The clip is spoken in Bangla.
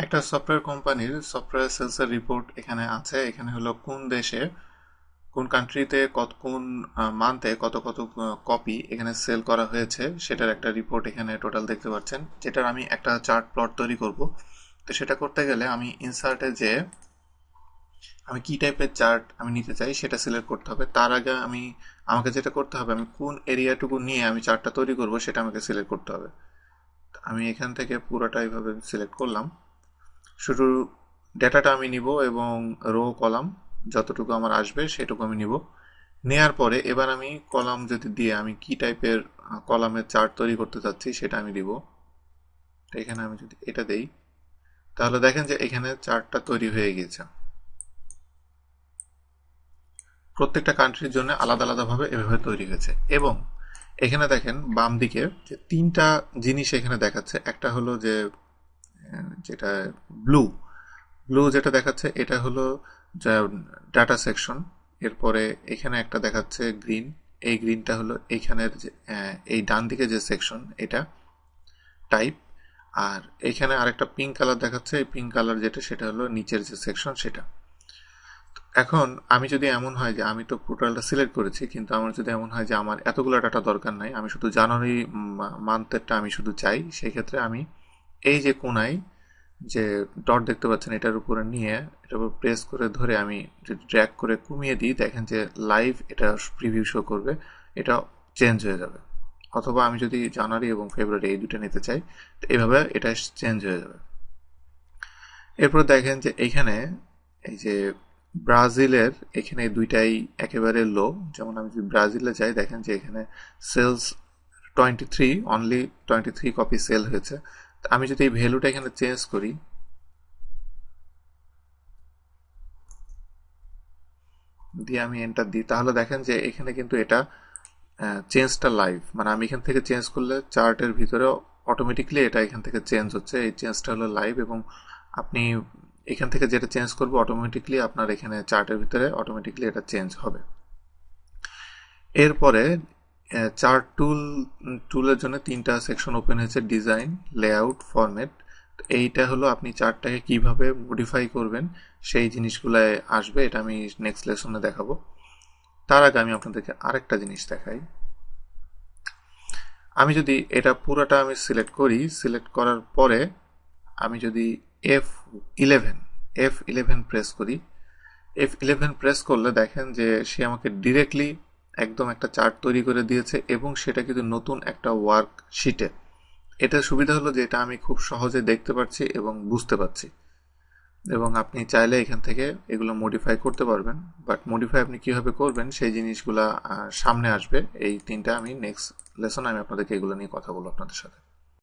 একটা সফটওয়্যার কোম্পানির সফটওয়্যার সেলসের রিপোর্ট এখানে আছে। এখানে হলো কোন দেশে, কোন কান্ট্রিতে কোন মান্থে কত কত কপি এখানে সেল করা হয়েছে সেটার একটা রিপোর্ট এখানে টোটাল দেখতে পাচ্ছেন, যেটার আমি একটা চার্ট প্লট তৈরি করব। তো সেটা করতে গেলে আমি ইনসার্টে যে আমি কি টাইপের চার্ট আমি নিতে চাই সেটা সিলেক্ট করতে হবে। তার আগে আমাকে যেটা করতে হবে, আমি কোন এরিয়াটুকু নিয়ে আমি চার্টটা তৈরি করব সেটা আমাকে সিলেক্ট করতে হবে। আমি এখান থেকে পুরোটা এইভাবে সিলেক্ট করলাম। শুধু ডেটাটা আমি নিব এবং রো কলাম যতটুকু আমার আসবে সেটুকু আমি নিব। নেয়ার পরে এবার আমি কলাম যদি দিয়ে আমি কি টাইপের কলামের চার্ট তৈরি করতে চাচ্ছি সেটা আমি দিব। তো এখানে আমি যদি এটা দেই তাহলে দেখেন যে এখানে চার্টটা তৈরি হয়ে গিয়েছে। প্রত্যেকটা কান্ট্রির জন্য আলাদা আলাদাভাবে এভাবে তৈরি হয়েছে। এবং এখানে দেখেন বাম দিকে যে তিনটা জিনিস এখানে দেখাচ্ছে। একটা হলো যে যেটা ব্লু ব্লু যেটা দেখাচ্ছে এটা হলো ডাটা সেকশন। এরপরে এখানে একটা দেখাচ্ছে গ্রিন, এই গ্রিনটা হলো এইখানের এই ডান দিকে যে সেকশন এটা টাইপ। আর এখানে আরেকটা পিঙ্ক কালার দেখাচ্ছে, এই পিঙ্ক কালার যেটা সেটা হলো নিচের যে সেকশন সেটা। এখন আমি যদি এমন হয় যে আমি তো পোর্টালটা সিলেক্ট করেছি, কিন্তু আমার যদি এমন হয় যে আমার এতগুলো ডাটা দরকার নাই, আমি শুধু জানুয়ারি মান্থেরটা আমি শুধু চাই, সেই ক্ষেত্রে আমি এই যে কোনায় যে ডট দেখতে পাচ্ছেন এটার উপরে নিয়ে এটার উপর প্রেস করে ধরে আমি যদি ড্র্যাগ করে কমিয়ে দিই, দেখেন যে লাইভ এটা প্রিভিউ শো করবে, এটা চেঞ্জ হয়ে যাবে। অথবা আমি যদি জানুয়ারি এবং ফেব্রুয়ারি এই দুটো নিতে চাই, তো এইভাবে এটা চেঞ্জ হয়ে যাবে। এরপর দেখেন যে এইখানে এই যে ব্রাজিলের এখানে দুইটাই একেবারে লো। যেমন আমি যদি ব্রাজিলে যাই, দেখেন যে এখানে সেলস 23, অনলি 23 কপি সেল হয়েছে। আমি যদি এই ভ্যালুটা এখানে চেঞ্জ করি, দিয়ে আমি এন্টার দিই, তাহলে দেখেন যে এখানে কিন্তু এটা চেঞ্জটা লাইভ। মানে আমি এখান থেকে চেঞ্জ করলে চার্টের ভিতরে অটোমেটিকলি এটা এখান থেকে চেঞ্জ হচ্ছে, এই চেঞ্জটা হলো লাইভ। এবং আপনি এখান থেকে যেটা চেঞ্জ করবো অটোমেটিকলি আপনার এখানে চার্টের ভিতরে অটোমেটিকলি এটা চেঞ্জ হবে। এরপরে চার্ট টুলের জন্য তিনটা সেকশন ওপেন হয়েছে, ডিজাইন, লেআউট, ফরম্যাট। এইটা হলো আপনি চার্টটাকে কিভাবে মডিফাই করবেন সেই জিনিসগুলো আসবে, এটা আমি নেক্সট লেসনে দেখাবো। তার আগে আমি আপনাদেরকে আরেকটা জিনিস দেখাই। আমি যদি এটা পুরোটা আমি সিলেক্ট করি, সিলেক্ট করার পরে আমি যদি F11 F11 প্রেস করি, F11 প্রেস করলে দেখেন যে সে আমাকে ডিরেক্টলি একদম একটা চার্ট তৈরি করে দিয়েছে, এবং সেটা কিন্তু নতুন একটা ওয়ার্ক শিটে। এটার সুবিধা হলো যে এটা আমি খুব সহজে দেখতে পাচ্ছি এবং বুঝতে পারছি। এবং আপনি চাইলে এখান থেকে এগুলো মডিফাই করতে পারবেন। বাট মডিফাই আপনি কিভাবে করবেন সেই জিনিসগুলা সামনে আসবে। এই তিনটা আমি নেক্সট লেসনে আমি আপনাদেরকে এগুলো নিয়ে কথা বলবো আপনাদের সাথে।